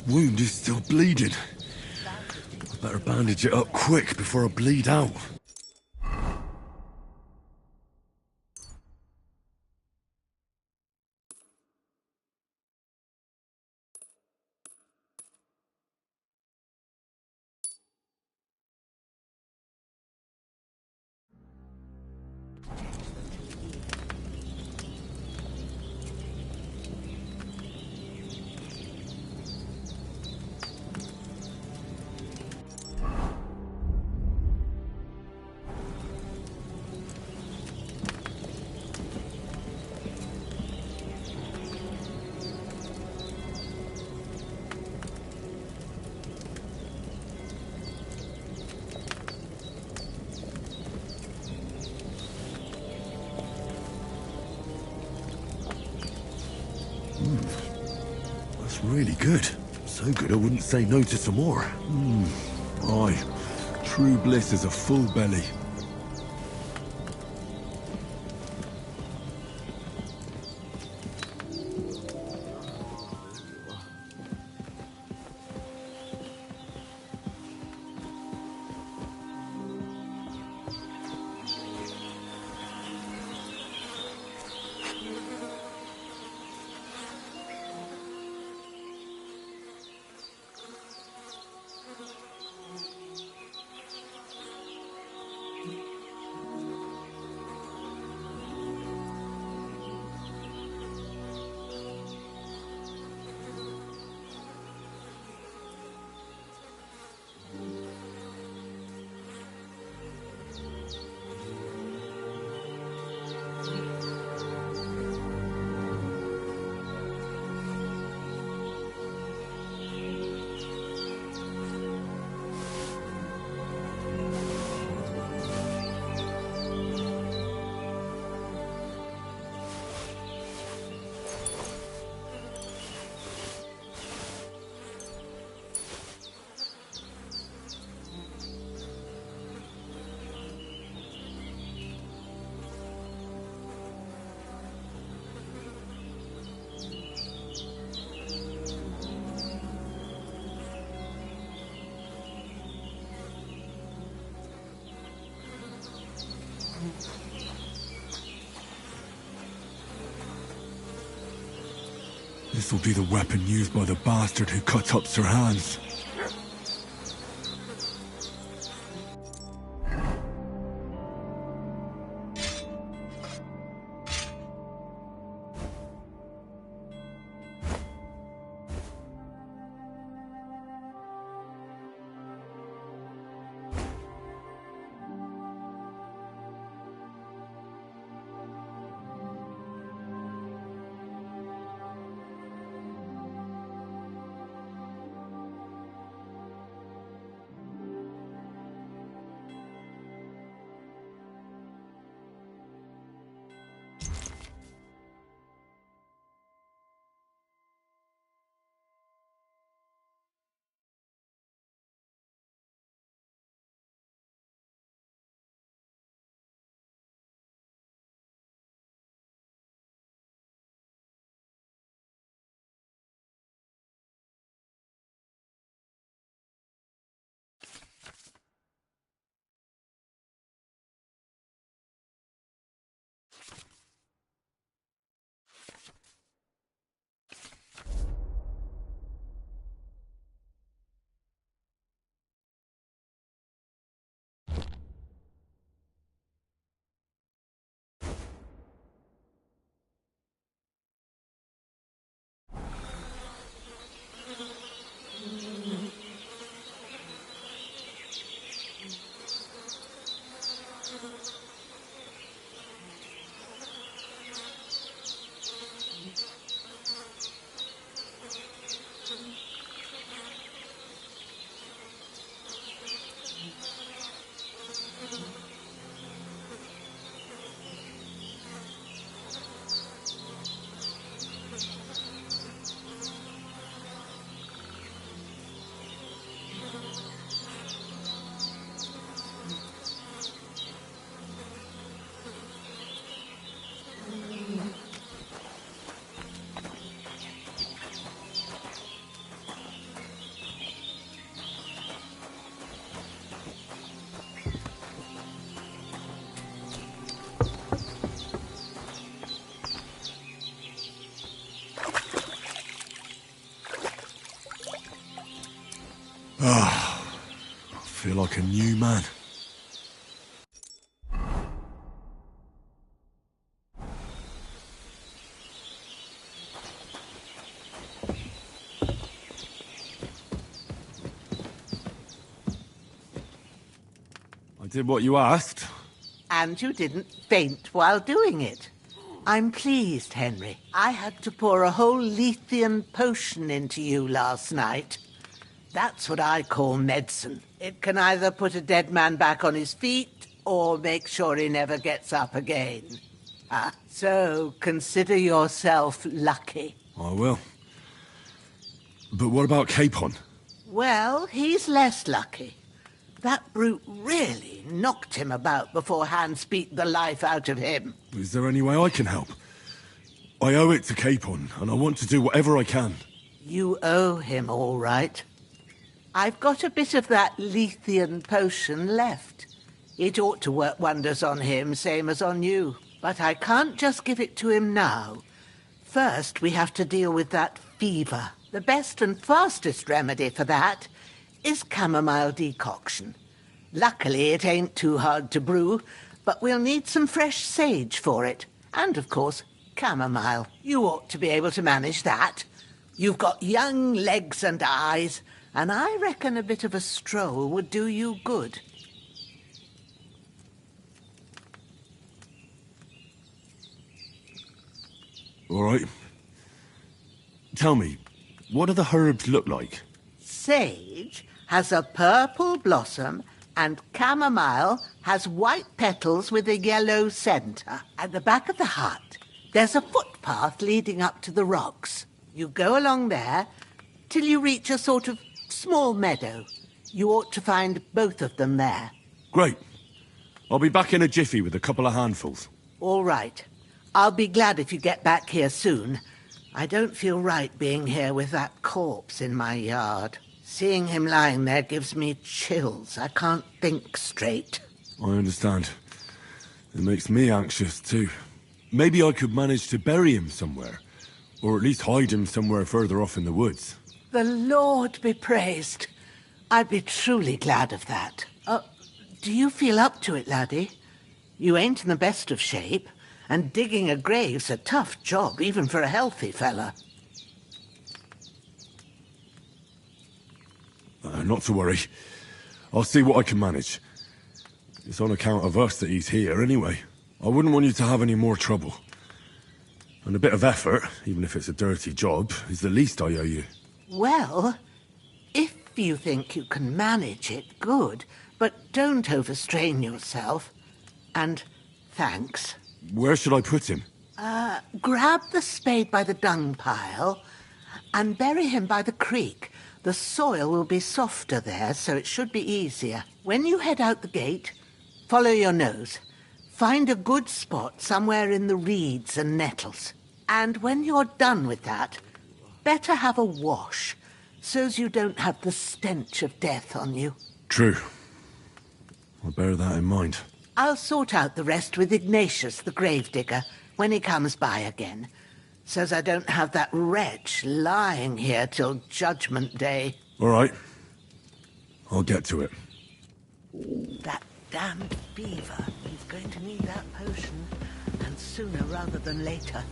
wound is still bleeding. I better bandage it up quick before I bleed out. That's really good. So good I wouldn't say no to some more. Aye, true bliss is a full belly. This will be the weapon used by the bastard who cut up Sir Hans. I feel like a new man. I did what you asked. And you didn't faint while doing it. I'm pleased, Henry. I had to pour a whole Lethean potion into you last night. That's what I call medicine. It can either put a dead man back on his feet or make sure he never gets up again. So consider yourself lucky. I will. But what about Capon? Well, he's less lucky. That brute really knocked him about before Hans beat the life out of him. Is there any way I can help? I owe it to Capon, and I want to do whatever I can. You owe him, all right. I've got a bit of that Lethean potion left. It ought to work wonders on him, same as on you. But I can't just give it to him now. First, we have to deal with that fever. The best and fastest remedy for that is chamomile decoction. Luckily, it ain't too hard to brew, but we'll need some fresh sage for it. And, of course, chamomile. You ought to be able to manage that. You've got young legs and eyes, and I reckon a bit of a stroll would do you good. All right. Tell me, what do the herbs look like? Sage has a purple blossom, and chamomile has white petals with a yellow centre. At the back of the hut, there's a footpath leading up to the rocks. You go along there till you reach a sort of small meadow. You ought to find both of them there. Great. I'll be back in a jiffy with a couple of handfuls. All right. I'll be glad if you get back here soon. I don't feel right being here with that corpse in my yard. Seeing him lying there gives me chills. I can't think straight. I understand. It makes me anxious too. Maybe I could manage to bury him somewhere. Or at least hide him somewhere further off in the woods. The Lord be praised. I'd be truly glad of that. Do you feel up to it, laddie? You ain't in the best of shape, and digging a grave's a tough job, even for a healthy fella. Not to worry. I'll see what I can manage. It's on account of us that he's here anyway. I wouldn't want you to have any more trouble. And a bit of effort, even if it's a dirty job, is the least I owe you. Well, if you think you can manage it, good. But don't overstrain yourself. And thanks. Where should I put him? Grab the spade by the dung pile and bury him by the creek. The soil will be softer there, so it should be easier. When you head out the gate, follow your nose. Find a good spot somewhere in the reeds and nettles. And when you're done with that, better have a wash, so's you don't have the stench of death on you. True. I'll bear that in mind. I'll sort out the rest with Ignatius, the gravedigger, when he comes by again, so's I don't have that wretch lying here till Judgment Day. All right. I'll get to it. That damned fever. He's going to need that potion, and sooner rather than later.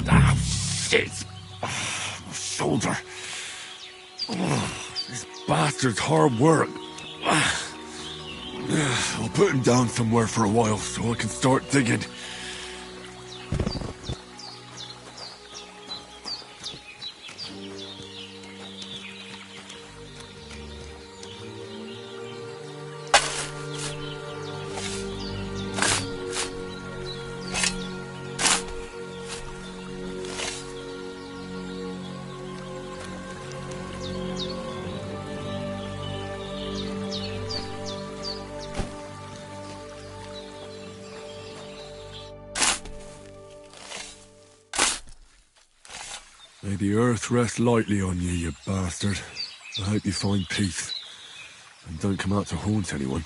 Ah, shit! shoulder. This bastard's hard work. I'll put him down somewhere for a while so I can start digging. May the earth rest lightly on you, you bastard. I hope you find peace. And don't come out to haunt anyone.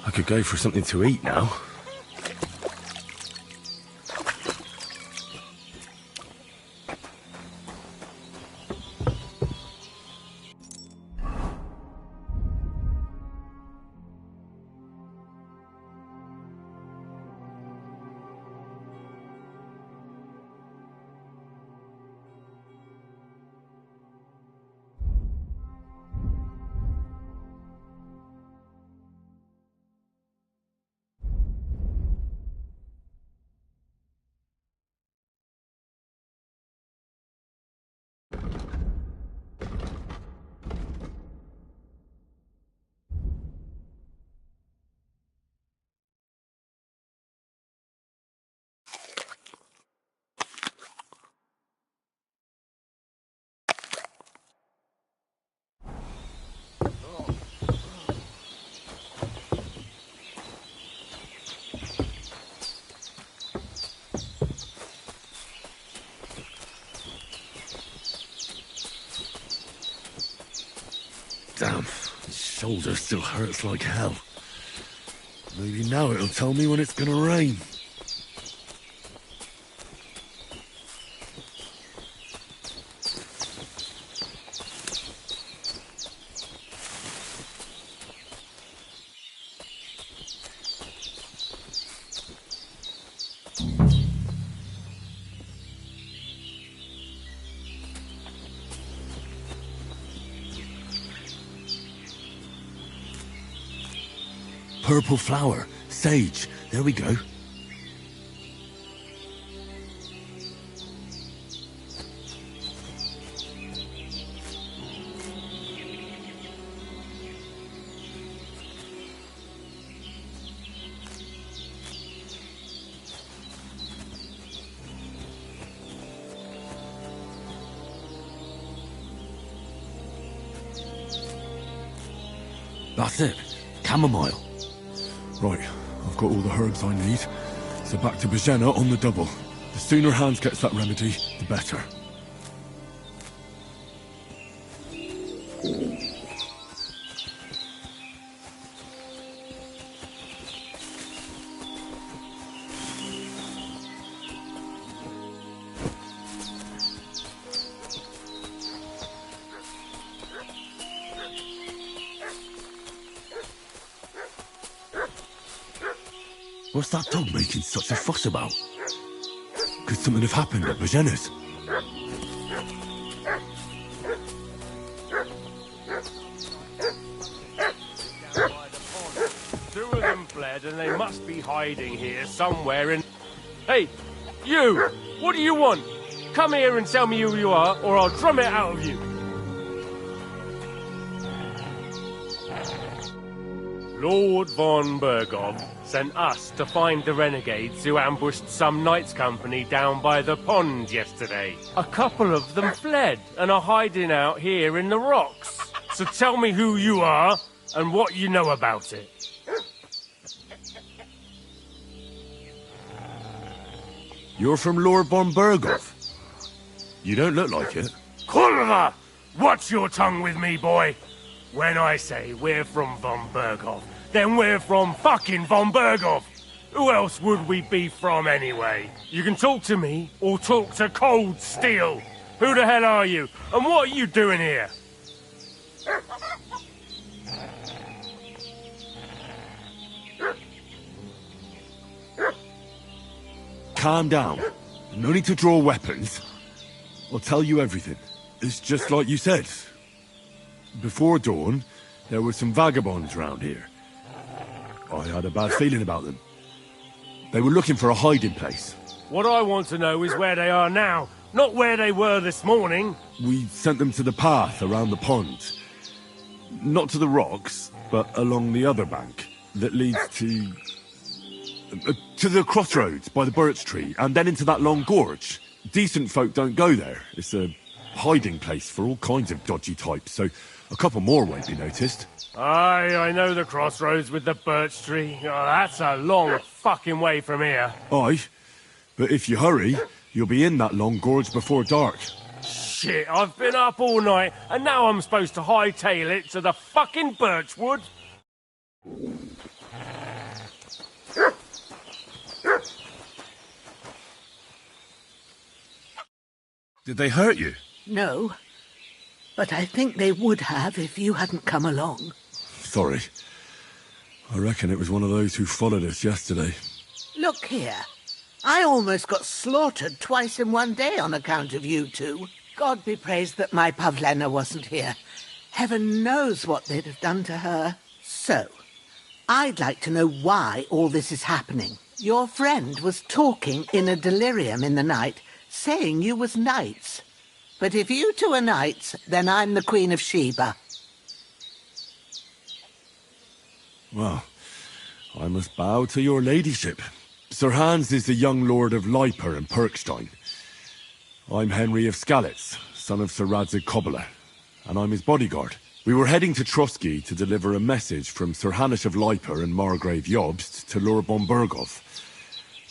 I could go for something to eat now. Damn, his shoulder still hurts like hell. Maybe now it'll tell me when it's gonna rain. Purple flower, sage, there we go. That's it, chamomile. Right, I've got all the herbs I need, so back to Bajena on the double. The sooner Hans gets that remedy, the better. What's that dog making such a fuss about? Could something have happened at Bajena's? Two of them fled and they must be hiding here somewhere in... Hey, you! What do you want? Come here and tell me who you are, or I'll drum it out of you. Lord von Bergov sent us to find the renegades who ambushed some knights' company down by the pond yesterday. A couple of them fled and are hiding out here in the rocks. So tell me who you are and what you know about it. You're from Lord von Bergov. You don't look like it. Kurva! Watch your tongue with me, boy. When I say we're from Von Berghoff, then we're from fucking Von Berghoff! Who else would we be from anyway? You can talk to me, or talk to Cold Steel! Who the hell are you, and what are you doing here? Calm down. No need to draw weapons. I'll tell you everything. It's just like you said. Before dawn, there were some vagabonds round here. I had a bad feeling about them. They were looking for a hiding place. What I want to know is where they are now, not where they were this morning. We sent them to the path around the pond. Not to the rocks, but along the other bank that leads to the crossroads by the birch tree, and then into that long gorge. Decent folk don't go there. It's a hiding place for all kinds of dodgy types, so a couple more won't be noticed. Aye, I know the crossroads with the birch tree. Oh, that's a long fucking way from here. Aye, but if you hurry, you'll be in that long gorge before dark. Shit, I've been up all night, and now I'm supposed to hightail it to the fucking birchwood? Did they hurt you? No, but I think they would have if you hadn't come along. Sorry. I reckon it was one of those who followed us yesterday. Look here. I almost got slaughtered twice in one day on account of you two. God be praised that my Pavlena wasn't here. Heaven knows what they'd have done to her. So, I'd like to know why all this is happening. Your friend was talking in a delirium in the night, saying you was knights. But if you two are knights, then I'm the Queen of Sheba. Well, I must bow to your ladyship. Sir Hans is the young lord of Leiper and Perkstein. I'm Henry of Skalitz, son of Sir Radzig Kobyla, and I'm his bodyguard. We were heading to Trotsky to deliver a message from Sir Hanish of Leiper and Margrave Jobst to Lord von Berghoff.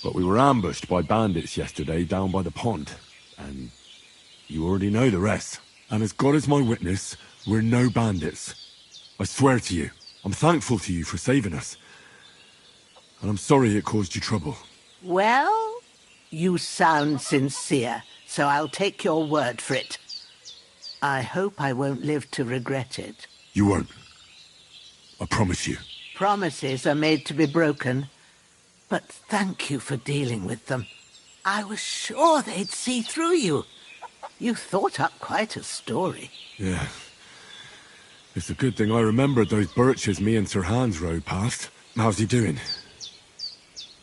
But we were ambushed by bandits yesterday down by the pond, and you already know the rest. And as God is my witness, we're no bandits. I swear to you, I'm thankful to you for saving us. And I'm sorry it caused you trouble. Well, you sound sincere, so I'll take your word for it. I hope I won't live to regret it. You won't. I promise you. Promises are made to be broken. But thank you for dealing with them. I was sure they'd see through you. You thought up quite a story. Yeah. It's a good thing I remembered those birches me and Sir Hans rode past. How's he doing?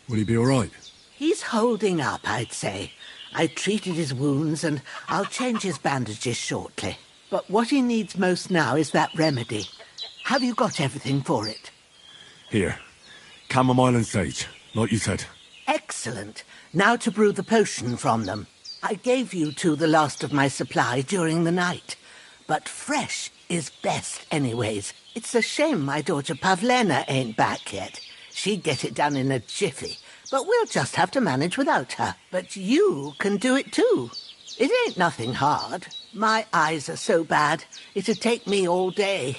Will he be all right? He's holding up, I'd say. I treated his wounds and I'll change his bandages shortly. But what he needs most now is that remedy. Have you got everything for it? Here. Chamomile and sage, like you said. Excellent. Now to brew the potion from them. I gave you two the last of my supply during the night. But fresh is best anyways. It's a shame my daughter Pavlena ain't back yet. She'd get it done in a jiffy. But we'll just have to manage without her. But you can do it too. It ain't nothing hard. My eyes are so bad, it'd take me all day.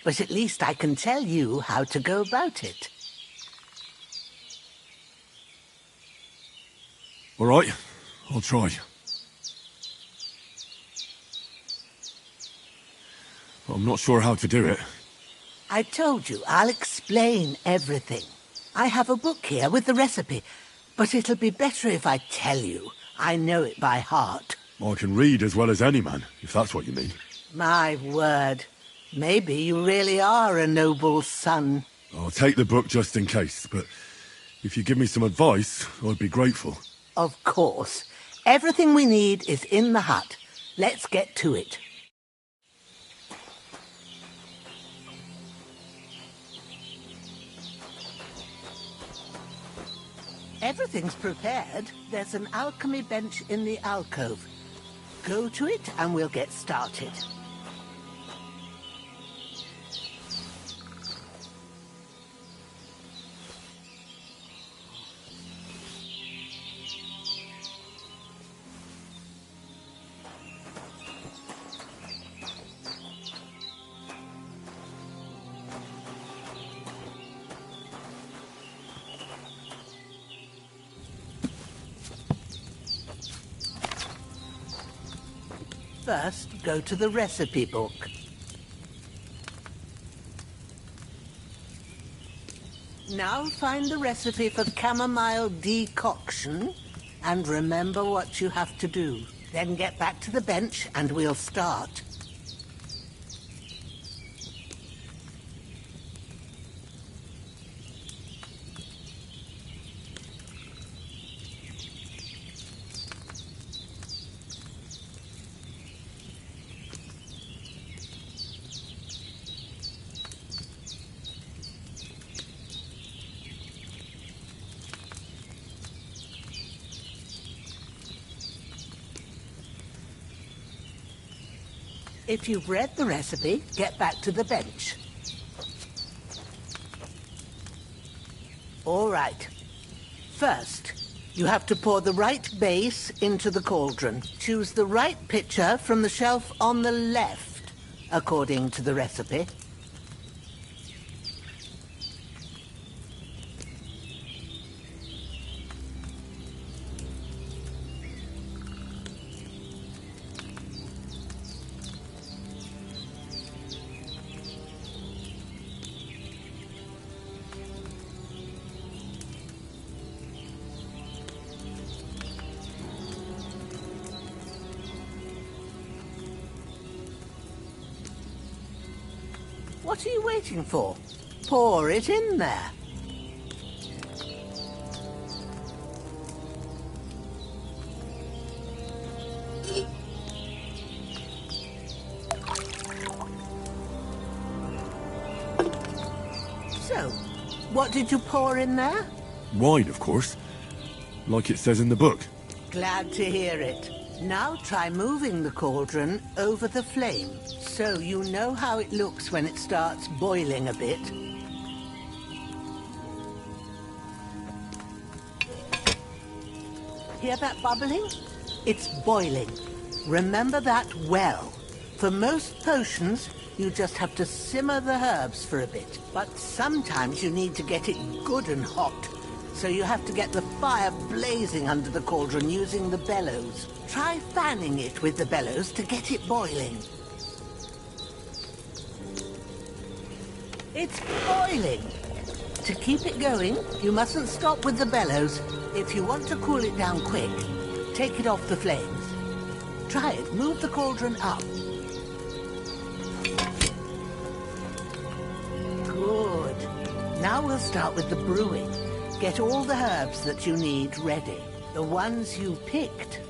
But at least I can tell you how to go about it. All right, I'll try. But I'm not sure how to do it. I told you, I'll explain everything. I have a book here with the recipe, but it'll be better if I tell you. I know it by heart. I can read as well as any man, if that's what you mean. My word. Maybe you really are a noble son. I'll take the book just in case, but if you give me some advice, I'd be grateful. Of course. Everything we need is in the hut. Let's get to it. Everything's prepared. There's an alchemy bench in the alcove. Go to it and we'll get started. First, go to the recipe book. Now find the recipe for chamomile decoction and remember what you have to do. Then get back to the bench and we'll start. If you've read the recipe, get back to the bench. All right. First, you have to pour the right base into the cauldron. Choose the right pitcher from the shelf on the left, according to the recipe. What are you waiting for? Pour it in there. So, what did you pour in there? Wine, of course. Like it says in the book. Glad to hear it. Now try moving the cauldron over the flame, so you know how it looks when it starts boiling a bit. Hear that bubbling? It's boiling. Remember that well. For most potions, you just have to simmer the herbs for a bit. But sometimes you need to get it good and hot. So you have to get the fire blazing under the cauldron using the bellows. Try fanning it with the bellows to get it boiling. It's boiling. To keep it going, you mustn't stop with the bellows. If you want to cool it down quick, take it off the flames. Try it. Move the cauldron up. Good. Now we'll start with the brewing. Get all the herbs that you need ready. The ones you picked.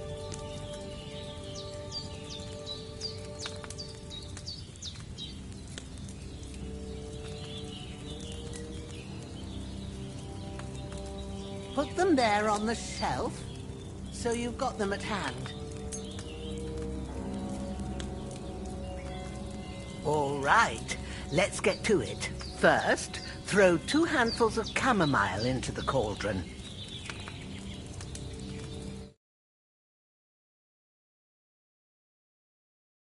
Put them there on the shelf, so you've got them at hand. All right, let's get to it. First, throw 2 handfuls of chamomile into the cauldron.